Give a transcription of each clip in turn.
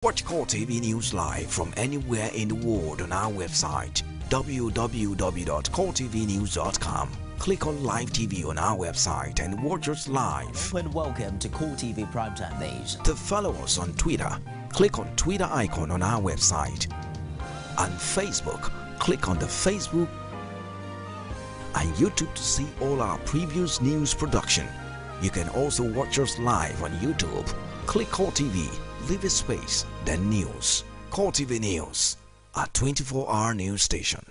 Watch Core TV News live from anywhere in the world on our website www.coretvnews.com. Click on Live TV on our website and watch us live. And welcome to Core TV Primetime News. To follow us on Twitter, click on Twitter icon on our website. On Facebook, click on the Facebook and YouTube to see all our previous news production. You can also watch us live on YouTube. Click Core TV, leave a space, then News. Core TV News, a 24-hour news station.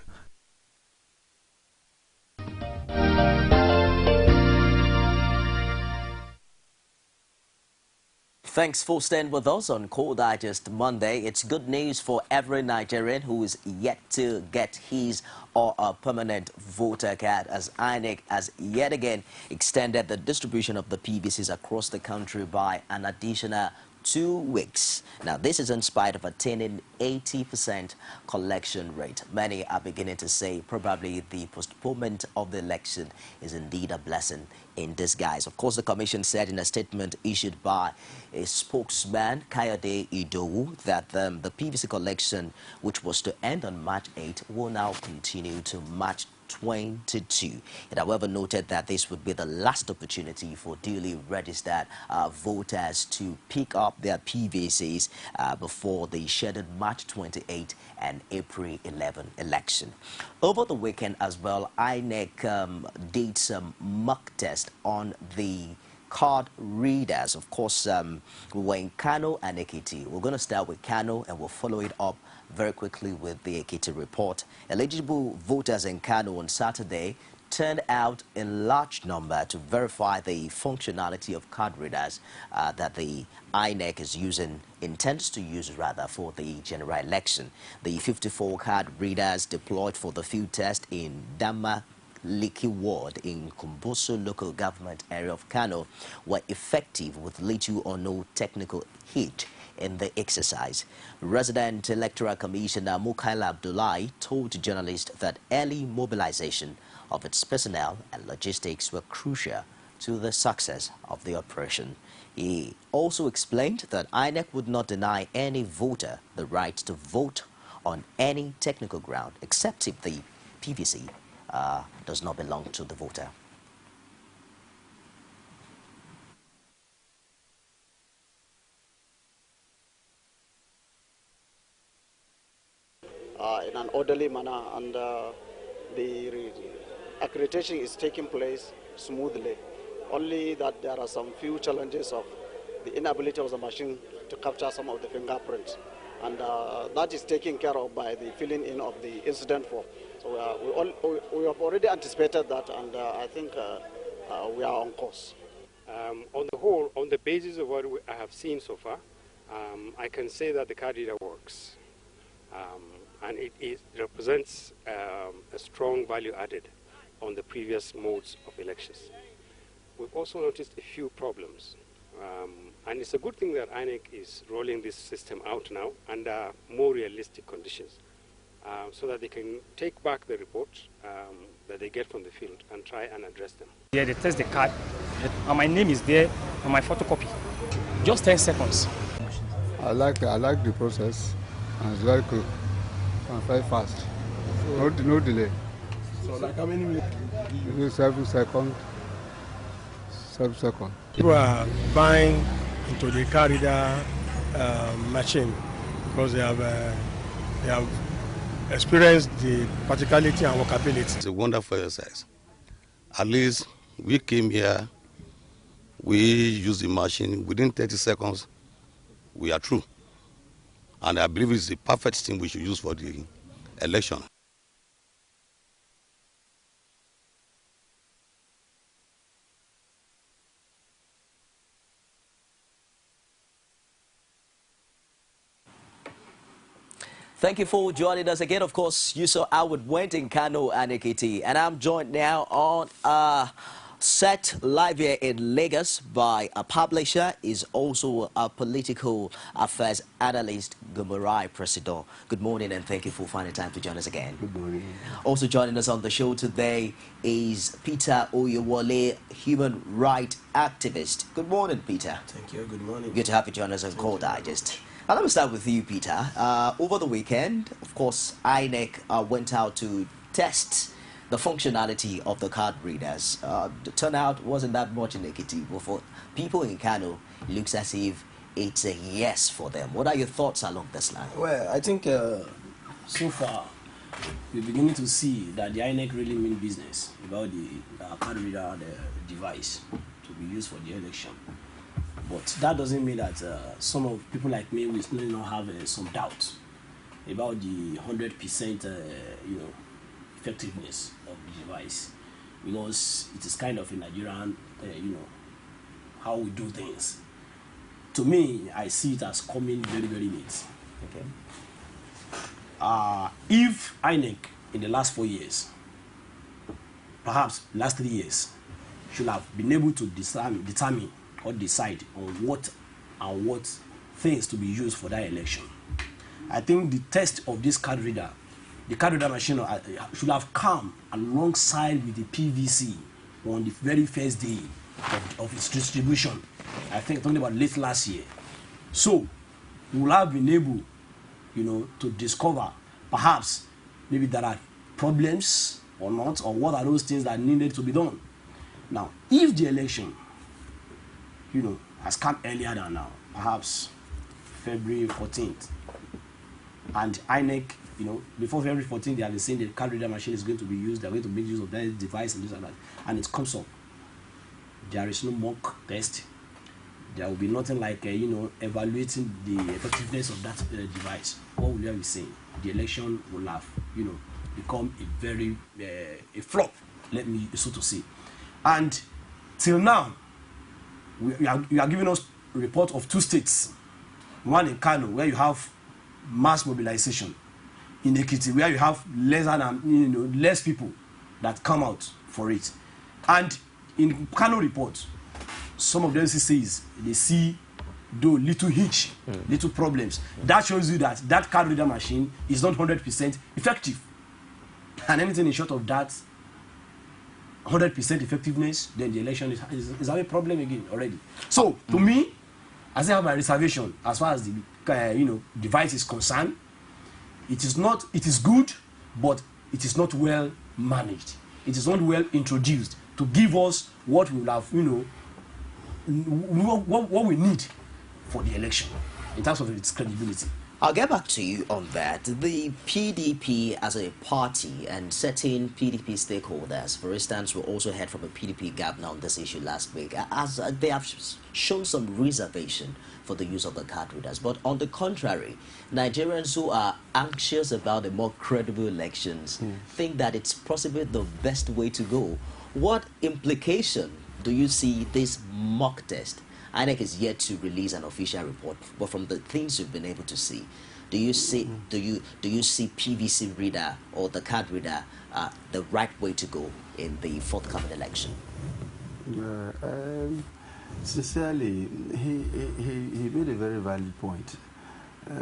Thanks for staying with us on Core Digest Monday. It's good news for every Nigerian who is yet to get his or a permanent voter card, as INEC has yet again extended the distribution of the PVCs across the country by an additional 2 weeks. Now, this is in spite of attaining 80% collection rate. Many are beginning to say probably the postponement of the election is indeed a blessing in disguise. Of course, the Commission said in a statement issued by a spokesman, Kayode Idowu, that the PVC collection, which was to end on March 8, will now continue to March 22. It, however, noted that this would be the last opportunity for duly registered voters to pick up their PVCs before the scheduled March 28 and April 11 election. Over the weekend as well, INEC did some mock tests on the card readers. Of course, we were in Kano and Ekiti. We're going to start with Kano and we'll follow it up very quickly with the Ekiti report. Eligible voters in Kano on Saturday turned out in large number to verify the functionality of card readers that the INEC intends to use for the general election. The 54 card readers deployed for the field test in Dama Liki Ward in Kumboso local government area of Kano were effective with little or no technical hitch in the exercise. Resident Electoral Commissioner Mukaila Abdullahi told journalists that early mobilization of its personnel and logistics were crucial to the success of the operation. He also explained that INEC would not deny any voter the right to vote on any technical ground except if the PVC does not belong to the voter. In an orderly manner, and the accreditation is taking place smoothly. Only that there are some few challenges of the inability of the machine to capture some of the fingerprints, and that is taken care of by the filling in of the incident form. So we have already anticipated that, and I think we are on course. On the whole, on the basis of what I have seen so far, I can say that the card reader works. And it represents a strong value added on the previous modes of elections. We've also noticed a few problems. And it's a good thing that INEC is rolling this system out now under more realistic conditions so that they can take back the reports that they get from the field and try and address them. Yeah, they test the card, and my name is there on my photocopy. Just 10 seconds. I like the process, and it's very quick and very fast. So no delay. So like how many minutes? 7 seconds. 7 seconds. People are buying into the card reader machine because they have experienced the practicality and workability. It's a wonderful exercise. At least we came here, we used the machine, within 30 seconds, we are through. And I believe it's the perfect thing we should use for the election. Thank you for joining us again. Of course, you saw how it went in Kano and Ekiti. And I'm joined now on set live here in Lagos by a publisher, is also a political affairs analyst, Gumurai President. Good morning and thank you for finding time to join us again. Good morning. Also joining us on the show today is Peter Oyewole, human rights activist. Good morning, Peter. Thank you. Good morning. Good to have you join us on Core Digest. Let me start with you, Peter. Over the weekend, of course, INEC went out to test the functionality of the card readers. The turnout wasn't that much in Ekiti, but for people in Kano, it looks as if it's a yes for them. What are your thoughts along this line? Well, I think so far we're beginning to see that the INEC really mean business about the card reader device to be used for the election. But that doesn't mean that some of people like me will still not have some doubt about the 100% effectiveness of the device, because it is kind of a Nigerian, how we do things. To me, I see it as coming very, very late. Okay. If INEC in the last 4 years, perhaps last 3 years, should have been able to determine or decide on what things to be used for that election, I think the test of this card reader, the card reader machine, should have come alongside with the PVC on the very first day of its distribution. I think talking about late last year. So we will have been able, to discover perhaps maybe there are problems or not, or what are those things that needed to be done. Now, if the election, has come earlier than now, perhaps February 14th, and INEC, before February 14th, they have been saying the card reader machine is going to be used, they're going to make use of that device and this and that, and it comes up. There is no mock test. There will be nothing like, evaluating the effectiveness of that device. What will you be saying? The election will have, become a very, a flop, let me so to say. And till now, you are giving us a report of 2 states. One in Kano, where you have mass mobilization. In Ekiti, where you have less people that come out for it. And in Kano report, some of them says they see though little hitch, little problems. That shows you that that card reader machine is not 100% effective. And anything in short of that 100% effectiveness, then the election is a problem again already. So to me, as I have my reservation as far as the device is concerned, it is good, but it is not well managed. It is not well introduced to give us what we will have, what we need for the election in terms of its credibility. I'll get back to you on that. The PDP as a party and certain PDP stakeholders, for instance, we also heard from a PDP governor on this issue last week, as they have shown some reservation for the use of the card readers. But on the contrary, Nigerians who are anxious about a more credible elections think that it's possibly the best way to go. What implication do you see this mock test? INEC is yet to release an official report, but from the things you've been able to see, do you see PVC reader or the card reader the right way to go in the forthcoming election? Sincerely, he made a very valid point.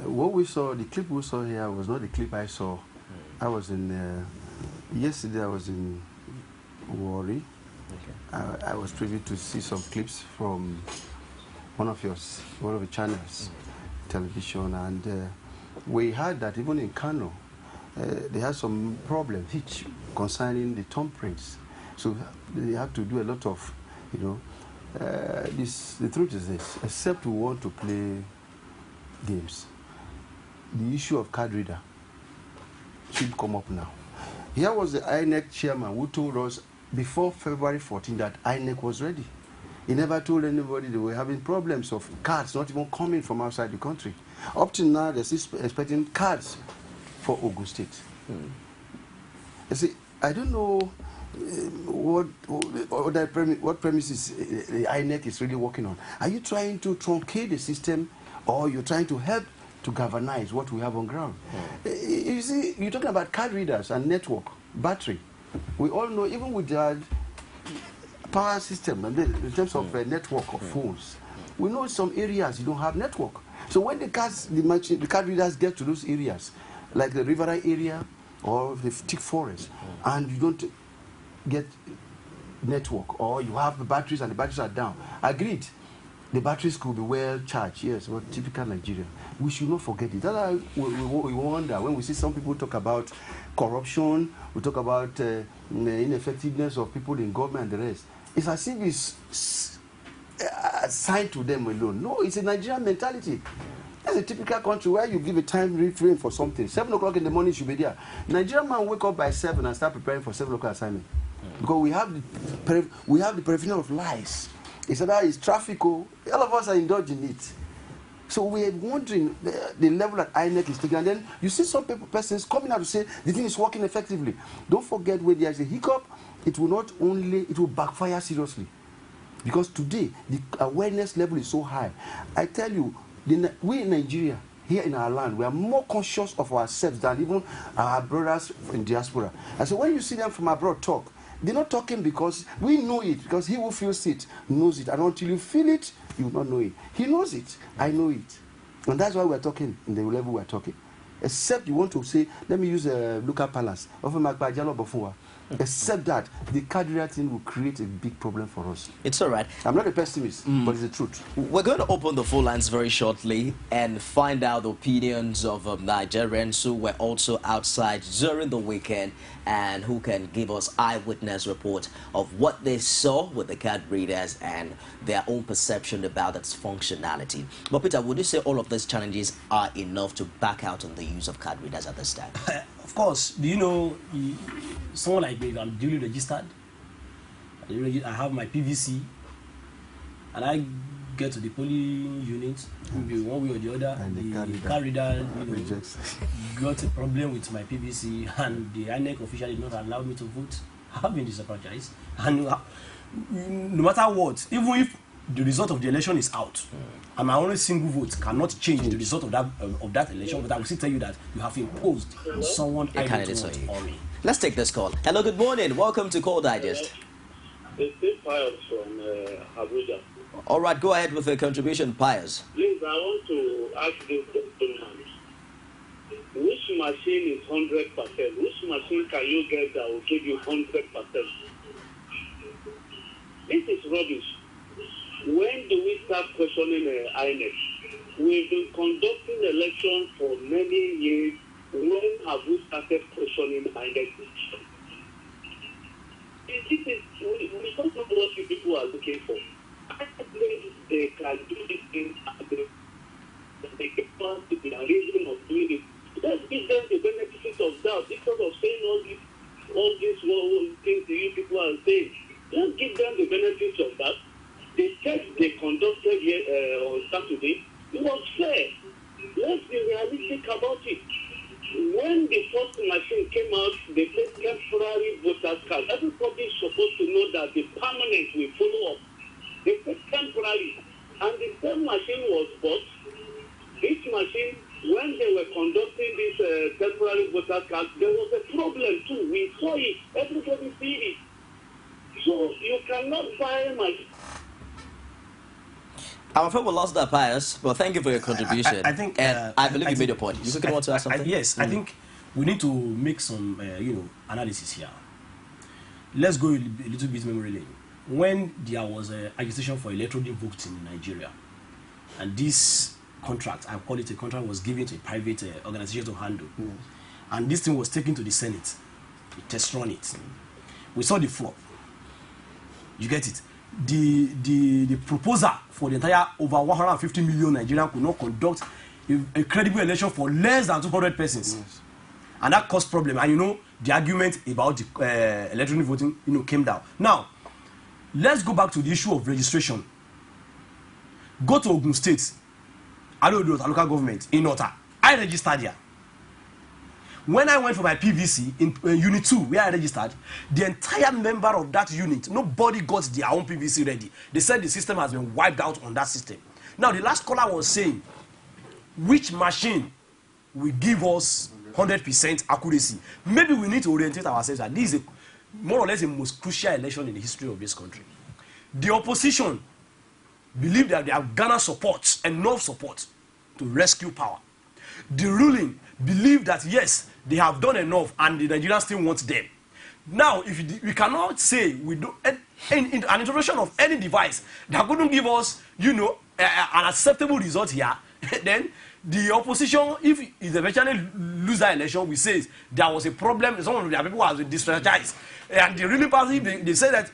What we saw, the clip we saw here was not the clip I saw. I was in yesterday. I was in Warri. Okay. I was privy to see some clips from one of the channels, television, and we heard that even in Kano, they had some problem concerning the thumbprints. So they have to do a lot of, the truth is this: except we want to play games, the issue of card reader should come up now. Here was the INEC chairman who told us before February 14 that INEC was ready. He never told anybody they were having problems of cards not even coming from outside the country. Up to now, they're still expecting cards for Ogun State. You see, I don't know what premises the INEC is really working on. Are you trying to truncate the system, or you're trying to help to galvanize what we have on ground? You see, you're talking about card readers and network, battery. We all know, even with that power system and in terms of network of phones, we know some areas you don't have network. So when the card readers get to those areas, like the riverine area or the thick forest, and you don't get network, or you have the batteries and the batteries are down, agreed, The batteries could be well charged, yes, but typical Nigeria. We should not forget it. That's why we wonder when we see some people talk about corruption, we talk about the ineffectiveness of people in government and the rest. It's as if it's assigned to them alone. No, it's a Nigerian mentality. That's a typical country where you give a time frame for something. 7 o'clock in the morning should be there. Nigerian man wake up by 7 and start preparing for 7 o'clock assignment. Because we have the prevention of lies. It's about it's traffic. All of us are indulging it. So we're wondering the level that INEC is taking. And then you see some persons coming out to say the thing is working effectively. Don't forget when there's a hiccup, it will backfire seriously. Because today, the awareness level is so high. I tell you, we in Nigeria, here in our land, we are more conscious of ourselves than even our brothers in diaspora. And so when you see them from abroad talk, they're not talking because we know it, because he who feels it knows it. And until you feel it, you will not know it. He knows it, I know it. And that's why we're talking in the level we're talking. Except you want to say, let me use a Luca Palace. Except that the Kadria thing will create a big problem for us. It's all right. I'm not a pessimist, but it's the truth. We're going to open the phone lines very shortly and find out the opinions of Nigerians who were also outside during the weekend and who can give us eyewitness report of what they saw with the card readers and their own perception about its functionality. But Peter, would you say all of these challenges are enough to back out on the use of card readers at this time? Of course. Do you know, someone like me, I'm duly registered. I have my PVC, and I get to the polling unit, maybe one way or the other, and the card reader got a problem with my PVC, and the INEC official did not allow me to vote. I've been disenfranchised, and no matter what, even if the result of the election is out, and my only single vote cannot change the result of that election, but I will still tell you that you have imposed someone I don't want on me. Let's take this call. Hello, good morning. Welcome to Call Digest. It's Pius from Abuja. All right, go ahead with the contribution, Pius. Please, I want to ask this question. Which machine is 100%? Which machine can you get that will give you 100%? This is rubbish. When do we start questioning INEC? We've been conducting elections for many years. When have we started questioning INEC? We don't know what people are looking for. I think they can do this thing and they can pass the arrangement of doing it. Let's give them the benefit of doubt instead of saying all these things you people are saying. Let's give them the benefit of that. The test they conducted here on Saturday, it was fair. Let's be realistic about it. When the first machine came out, they said temporary voters card. Everybody's supposed to know that the permanent will follow up. They said temporary. And the same machine was bought. This machine, when they were conducting this temporary voter card, there was a problem too. We saw it. Everybody see it. So you cannot buy my... I'm afraid we lost that, Pius, but thank you for your contribution. I think, and I believe you made a point. You want to add something? Yes, I think we need to make some, analysis here. Let's go a little bit memory lane. When there was an agitation for electronic voting in Nigeria, and this contract, I call it a contract, was given to a private organization to handle, and this thing was taken to the Senate, to test run it. We saw the flop. You get it? The proposer for the entire over 150 million Nigerians could not conduct a credible election for less than 200 persons. Yes. And that caused problem. And the argument about the electronic voting, came down. Now, let's go back to the issue of registration. Go to Ogun State, local government, in Ota. I registered here. When I went for my PVC in Unit 2, where I registered, the entire member of that unit, nobody got their own PVC ready. They said the system has been wiped out on that system. Now, the last caller was saying, which machine will give us 100% accuracy? Maybe we need to orientate ourselves that this is more or less the most crucial election in the history of this country. The opposition believe that they have garnered support, enough support, to rescue power. The ruling believe that, yes, they have done enough and the Nigerians still want them. Now, if we cannot say we do in an introduction of any device that couldn't give us, you know, an acceptable result here, then the opposition, if it eventually lose that election, we say there was a problem. Some of their people has been disenfranchised, and the ruling party they say that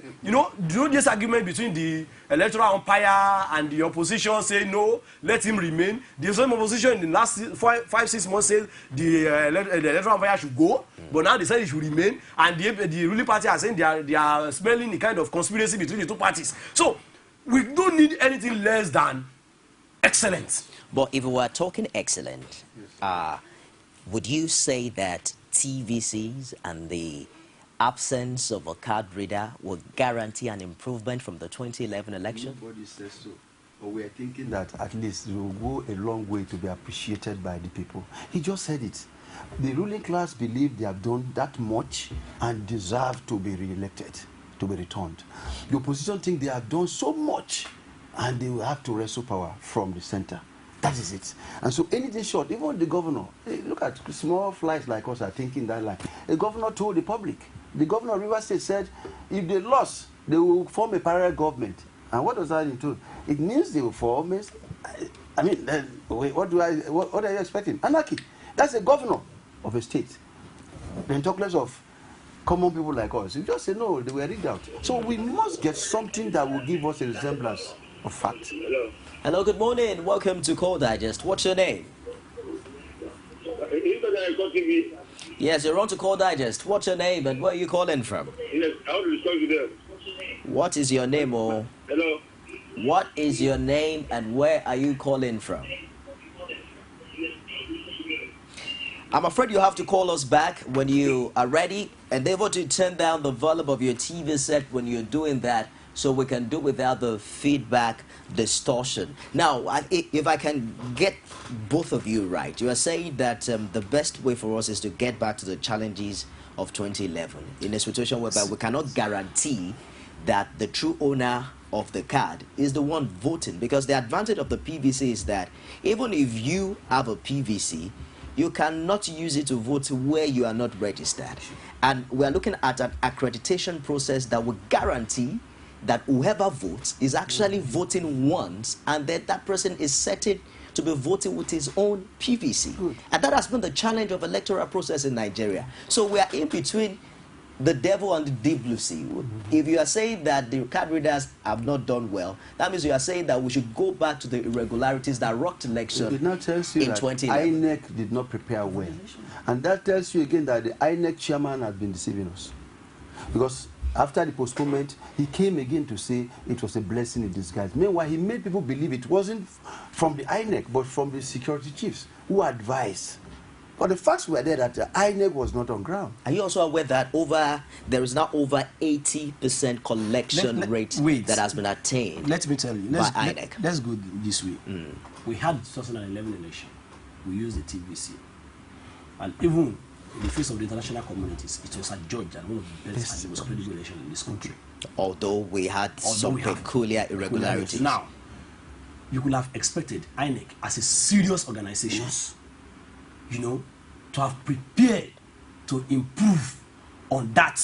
this argument between the electoral umpire and the opposition say no, let him remain. The same opposition in the last 5-6 months said the electoral umpire should go, but now they say he should remain, and the ruling party are saying they are smelling the kind of conspiracy between the two parties. So we don't need anything less than excellence. But if we were talking excellent, would you say that TVCs and the absence of a card reader will guarantee an improvement from the 2011 election? Nobody says so. But we are thinking that at least it will go a long way to be appreciated by the people. He just said it. The ruling class believe they have done that much and deserve to be re-elected, to be returned. The opposition think they have done so much and they will have to wrestle power from the center. That is it. And so anything short, even the governor, look at small flies like us are thinking that line. The governor told the public, the governor of Rivers State said, if they lost, they will form a parallel government. And what does that mean? It means they will form, I mean, what are you expecting? Anarchy. That's the governor of a state. Then talk less of common people like us. You just say, no, they were rigged out. So we must get something that will give us a resemblance of fact. Hello. Hello, good morning. Welcome to Call Digest. What's your name? Yes, you're on to Call Digest. What's your name and where are you calling from? Yes, I want to discuss with them. What is your name, or? Hello. What is your name and where are you calling from? I'm afraid you have to call us back when you are ready. Endeavor to turn down the volume of your TV set when you're doing that, so we can do without the feedback distortion. Now, if I can get both of you right, you are saying that the best way for us is to get back to the challenges of 2011 in a situation whereby we cannot guarantee that the true owner of the card is the one voting, because the advantage of the PVC is that even if you have a PVC, you cannot use it to vote where you are not registered. And we are looking at an accreditation process that will guarantee that whoever votes is actually voting once, and then that person is certain to be voting with his own PVC. Good. And that has been the challenge of electoral process in Nigeria. So we are in between the devil and the deep blue sea. If you are saying that the card readers have not done well, that means you are saying that we should go back to the irregularities that rocked election in 2011. INEC did not prepare well. And that tells you again that the INEC chairman has been deceiving us. Because after the postponement, he came again to say it was a blessing in disguise. Meanwhile, he made people believe it wasn't from the INEC, but from the security chiefs who advised. But the facts were there that the INEC was not on ground. Are you also aware that there is now over 80% collection rate that has been attained? Let me tell you. By INEC. Let's go this way. We had the 2011 election. We used the TVC. And even in the face of the international communities, it was adjudged and one of the best and the most credible election in this country. Although we had some peculiar irregularities. Now, you could have expected INEC as a serious organization, you know, to have prepared to improve on that.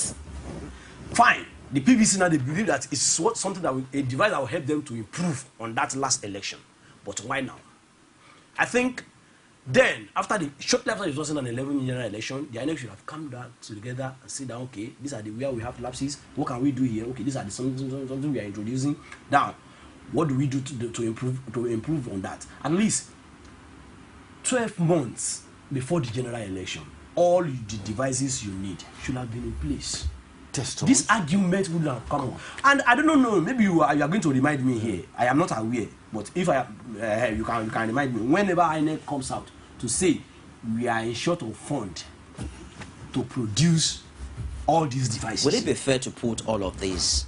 Fine. The PVC now, they believe that it's something that a device that will help them to improve on that last election. But why now? I think then, shortly after the 2011 general election, the INEC should have come down together and said that, okay, these are the where we have lapses. What can we do here? Okay, these are the something we are introducing. Now, what do we do to improve on that? At least 12 months before the general election, all the devices you need should have been in place. This argument would have come up. And I don't know, maybe you are going to remind me here. I am not aware, but if you can remind me whenever INEC comes out to say we are in short of fund to produce all these devices. Would it be fair to put all of these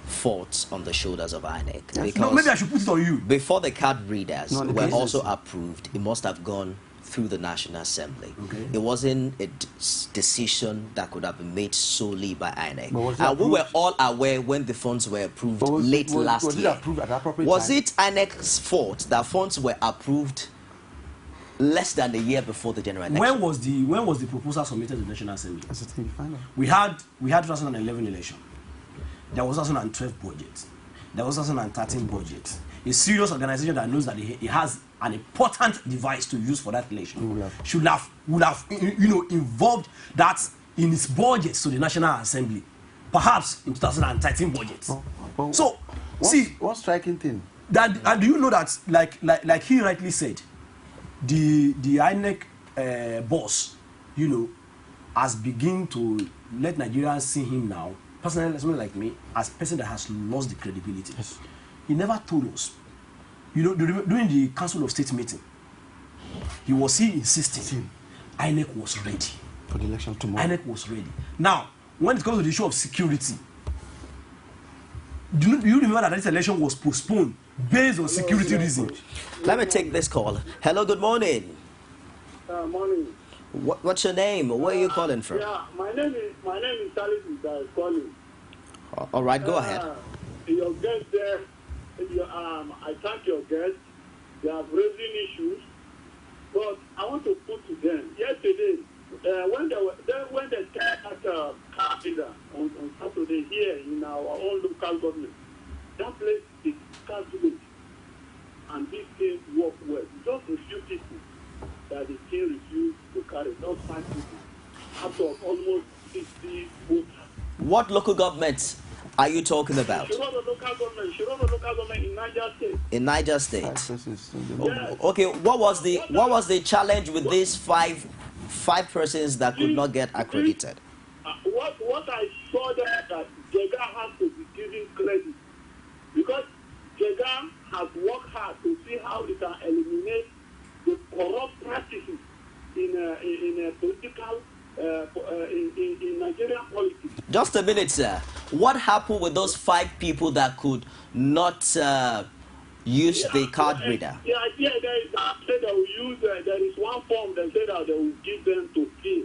faults on the shoulders of INEC? Because no, maybe I should put it on you. Before the card readers were also approved, it must have gone through the National Assembly. Okay. It wasn't a decision that could have been made solely by INEC. And we were all aware when the funds were approved late last year. Was it approved at appropriate time? Was it INEC's fault that funds were approved less than a year before the general election. When was the proposal submitted to the National Assembly? That's the thing you find out. We had 2011 election. There was 2012 budget. There was 2013 budget. A serious organization that knows that it has an important device to use for that election would have involved that in its budget to the National Assembly, perhaps in 2013 budget. So, one striking thing. And do you know that, like he rightly said, the INEC boss, has begun to let Nigerians see him now, personally, someone like me, as a person that has lost the credibility. Yes. He never told us. During the Council of State meeting, he insisted INEC was ready. For the election tomorrow. INEC was ready. Now, when it comes to the issue of security, do you remember that this election was postponed based on security reasons? Let me take this call. Hello, good morning. Morning. What's your name? Where are you calling from? Yeah, my name is Salis calling. All right, go ahead. Your guest there, I thank your guests. They are raising issues, but I want to put to them. Yesterday, when they started on Saturday here in our own local government, that place is cancelled, and this thing worked well. Just a few people that the king refused to carry, not 5 people, out of almost 60 voters. What local governments are you talking about? Shirono local government in Niger State. In Niger State. Okay, what was the challenge with these five persons that could not get accredited? What I saw that Jega has to be given credit, because Jega has worked hard to see how it can eliminate the corrupt practices in political in Nigerian politics. Just a minute, sir. What happened with those 5 people that could not use the card reader? Yeah, they said they will use. There is one form they said that they will give them to fill,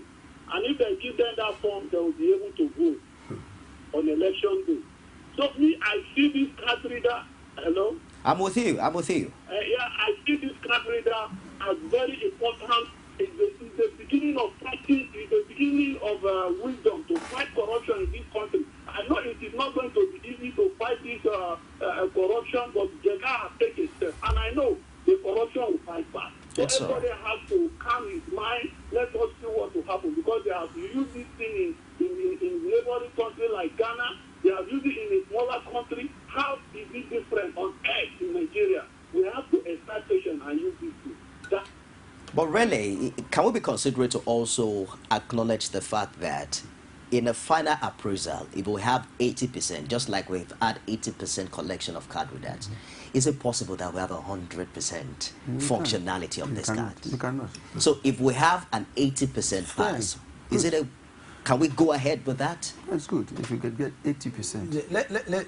and if they give them that form, they will be able to vote on election day. So me, I see this card reader. Hello. I'm with you. I see this card reader as very important. It's the beginning of fighting. It's the beginning of wisdom to fight corruption in this country. I know it is not going to be easy to fight this corruption, but Jega has taken steps, and I know the corruption will fight back. So everybody has to calm his mind. Let us see what will happen, because they have used this thing in neighboring country like Ghana. They have used it in a smaller country. How is it different on earth in Nigeria? We have to exert patience and use this thing. But really, can we be considerate to also acknowledge the fact that in a final appraisal, if we have 80%, just like we've had 80% collection of card readers, is it possible that we have 100% functionality of this card? You cannot. So if we have an 80% pass, can we go ahead with that? That's good. If you can get 80%.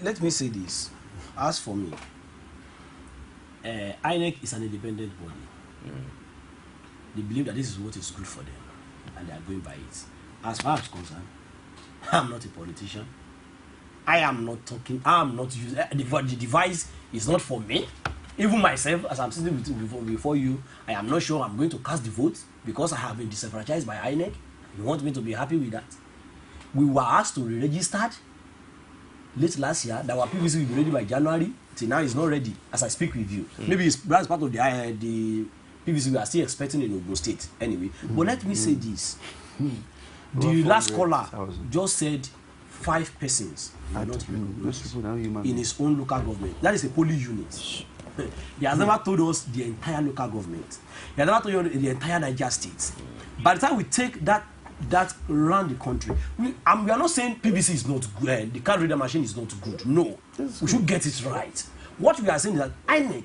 Let me say this. As for me, INEC is an independent body. They believe that this is what is good for them, and they are going by it. As far as concerned, I'm not a politician. I am not talking. I am not using the device. Is not for me. Even myself, as I'm sitting before you, I am not sure I'm going to cast the vote, because I have been disenfranchised by INEC. You want me to be happy with that? We were asked to re-register late last year. That our PVC will be ready by January. Till now, it's not ready. As I speak with you, maybe that's part of the PVC we are still expecting in Ogun State anyway. But let me say this. The last caller just said 5 persons are not in his own local government. That is a polling unit. He has never told us the entire local government. He has never told you the entire Niger State. By the time we take that around the country, we are not saying PVC is not good, the card reader machine is not good. No, we should get it right. What we are saying is that INEC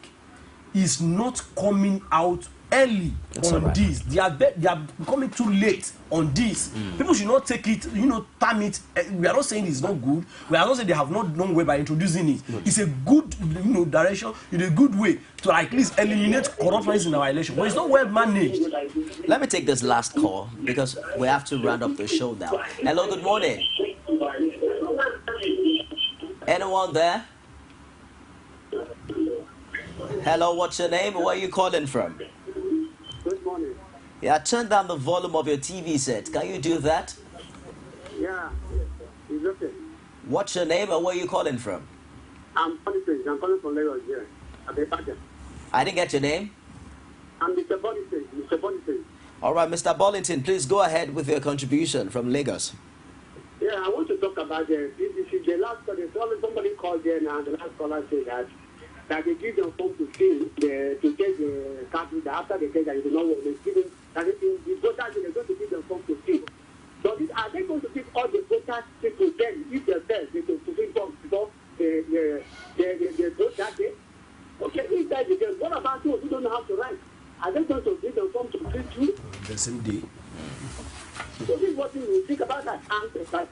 is not coming out early on this. They are coming too late on this. People should not take it, term it. We are not saying it's not good. We are not saying they have not done well by introducing it. It's a good, direction. It's a good way to at least eliminate corruption in our election. But it's not well managed. Let me take this last call, because we have to round up the show now. Hello, good morning. Anyone there? Hello, what's your name? Where are you calling from? Good morning. Yeah, turn down the volume of your TV set. Can you do that? Yeah, it's okay. What's your name and where are you calling from? I'm calling from Lagos here. I didn't get your name. I'm Mr. Bonington. All right, Mr. Bollington, please go ahead with your contribution from Lagos. Yeah, I want to talk about the last caller. Somebody called there now, the last caller said that they give them phone to fill, to take the card after they take that you know what they're giving, that the voters they're going to give them phone to fill. So are they going to give all the voters people then if they're there, they can fulfill forms before they vote that day? Okay, if that's the case, what about those who don't know how to write? Are they going to give them form to fill too? The same day. So this is what you think about that answer.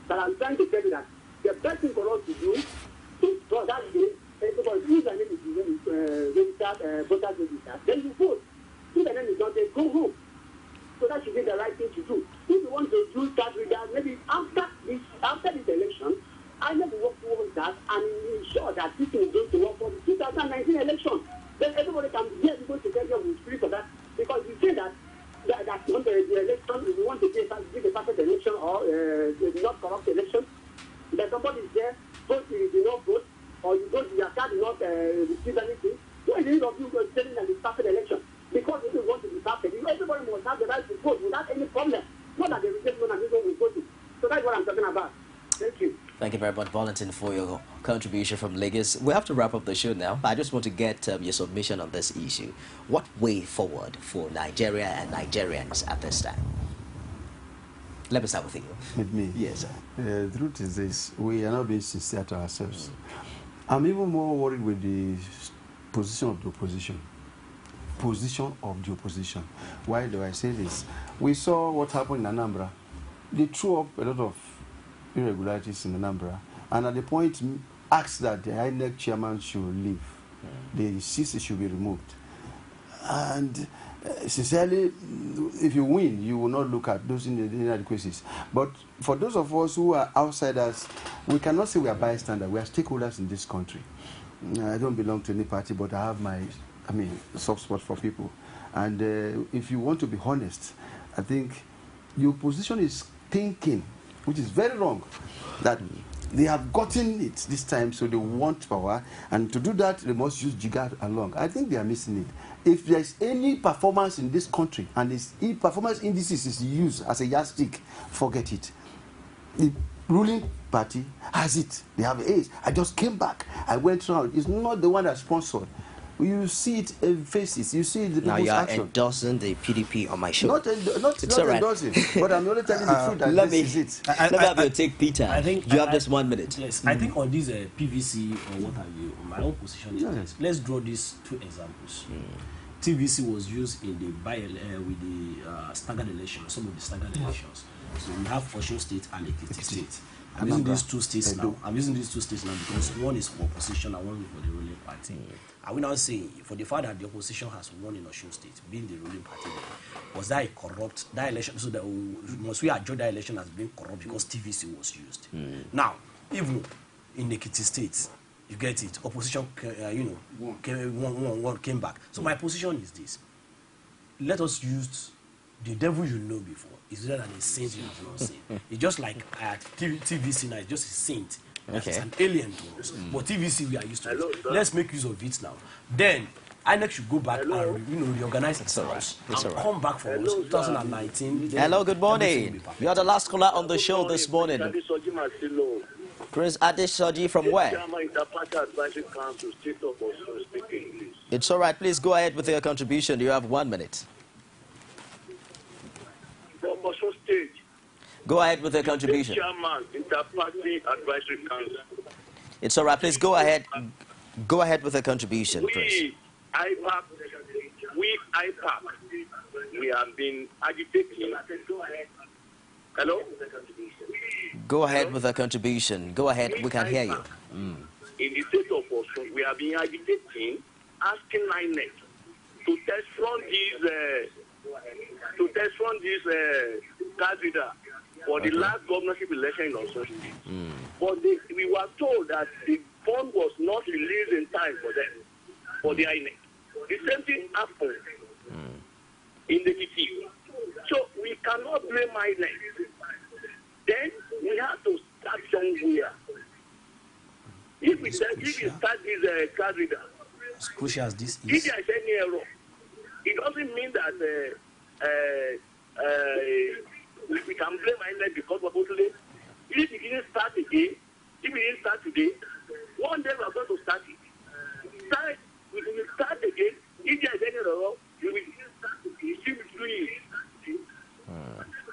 But I'm trying to tell you that the best thing for us to do is for that day, because if the name is registered, voters registered, then you vote. If the name is not there, go home. So that should be the right thing to do. If you want to do that regard, maybe after this election, I never work towards that and ensure that this is going to work for the 2019 election. Then everybody can be able to get with free for that. Because you say that when the election, we want to give a perfect election or not corrupt election, that somebody is there, vote if you not vote, or you vote your card not receive anything. So in the end of you telling that it's perfect election. Because if you want to be perfect, everybody must have the right to vote without any problem. Not that they receive one and this one will vote. So that's what I'm talking about. Thank you. Thank you very much, Bollington, for your contribution from Lagos. We have to wrap up the show now, but I just want to get your submission on this issue. What way forward for Nigeria and Nigerians at this time? Let me start with you. With me? Yes, sir. The truth is this, we are not being sincere to ourselves. I'm even more worried with the position of the opposition. Why do I say this? We saw what happened in Anambra. They threw up a lot of irregularities in Anambra, and at the point asked that the INEC chairman should leave. The CC should be removed. And sincerely, if you win, you will not look at those inadequacies. But for those of us who are outsiders, we cannot say we are bystanders. We are stakeholders in this country. I don't belong to any party, but I have my, soft spot for people. And if you want to be honest, I think the opposition is thinking, which is very wrong, that they have gotten it this time, so they want power, and to do that, they must use Jigad along. I think they are missing it. If there's any performance in this country, and if performance indices is used as a yardstick, forget it. The ruling party has it. They have AIDS. I just came back. I went around. It's not the one that sponsored. You see it in faces. You see the now people's you are action. Endorsing the PDP on my show. Not endorsing, but I'm only telling the truth that let this is it. Let me have your take, Peter. I think you have just 1 minute. Yes, I think on this PVC or what have you, my own position is this. Let's draw these two examples. TVC was used in the with the staggered elections, some of the staggered elections. So we have Osun State and Ekiti State. I'm using these two states now. Because one is for opposition and one is for the ruling party. Are we now saying, for the fact that the opposition has won in Osun State, being the ruling party, was that a corrupt that election? So that must we adjudge that election as being corrupt because TVC was used? Now, even in Ekiti State, you get it. Opposition, came back. So my position is this: let us use the devil you know before. Is better than a saint you have not seen. It's just like at TVC now, it's just a saint. Okay. It's an alien to us. But TVC, we are used to it. Let's make use of it now. Then, INEC should go back and reorganize itself and come back for us 2019. Hello, good morning. You are the last caller on the show this morning. Prince Adesoji from where? It's all right. Please go ahead with your contribution. You have 1 minute. Go ahead with the contribution. It's all right. Please go ahead. Go ahead with the contribution, please. We have been agitating. Hello? Go ahead with the contribution. Go ahead. We can hear you. In the state of Osun, we have been agitating, asking INEC to test run these card reader for the last governorship election in Osun State. But we were told that the fund was not released in time for them, for the INEC. The same thing happened in the city. So we cannot blame INEC. Then we have to start somewhere. If we start this card reader, as crucial as this if is, there is any error, it doesn't mean that we can blame INEC because supposedly, if it didn't start again, if it didn't start today, one day we are going to start it. We will start again. If there is any error, we will still do it.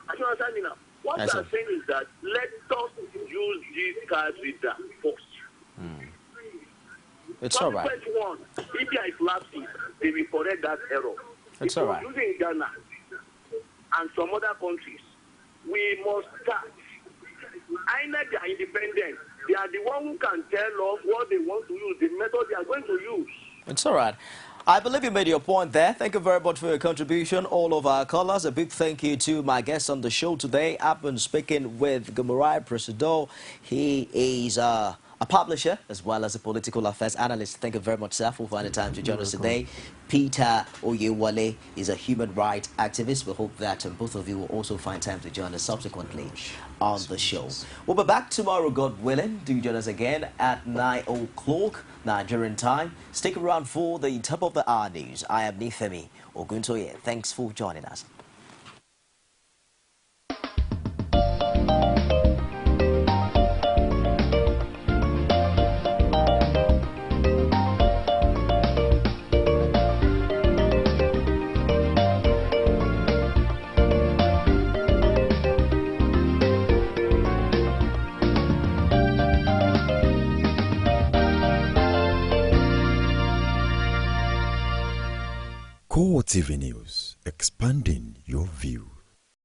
I don't understand me now. What we are saying is that let us use this card reader first. It's all right. One, if there is lapses, they will correct that error. It's all right. Using Ghana and some other countries, we must start. INEC are independent. They are the one who can tell us what they want to use, the method they are going to use. It's all right. I believe you made your point there. Thank you very much for your contribution. All of our callers, a big thank you to my guest on the show today. I've been speaking with Gumurai Presido. He is a publisher as well as a political affairs analyst. Thank you very much, sir, for finding time to join us today. Peter Oyewale is a human rights activist. We hope that both of you will also find time to join us subsequently on the show. We'll be back tomorrow, God willing. Do join us again at 9 o'clock Nigerian time. Stick around for the top of the hour news. I am Nifemi Oguntoye. Thanks for joining us. Core TV News, expanding your views.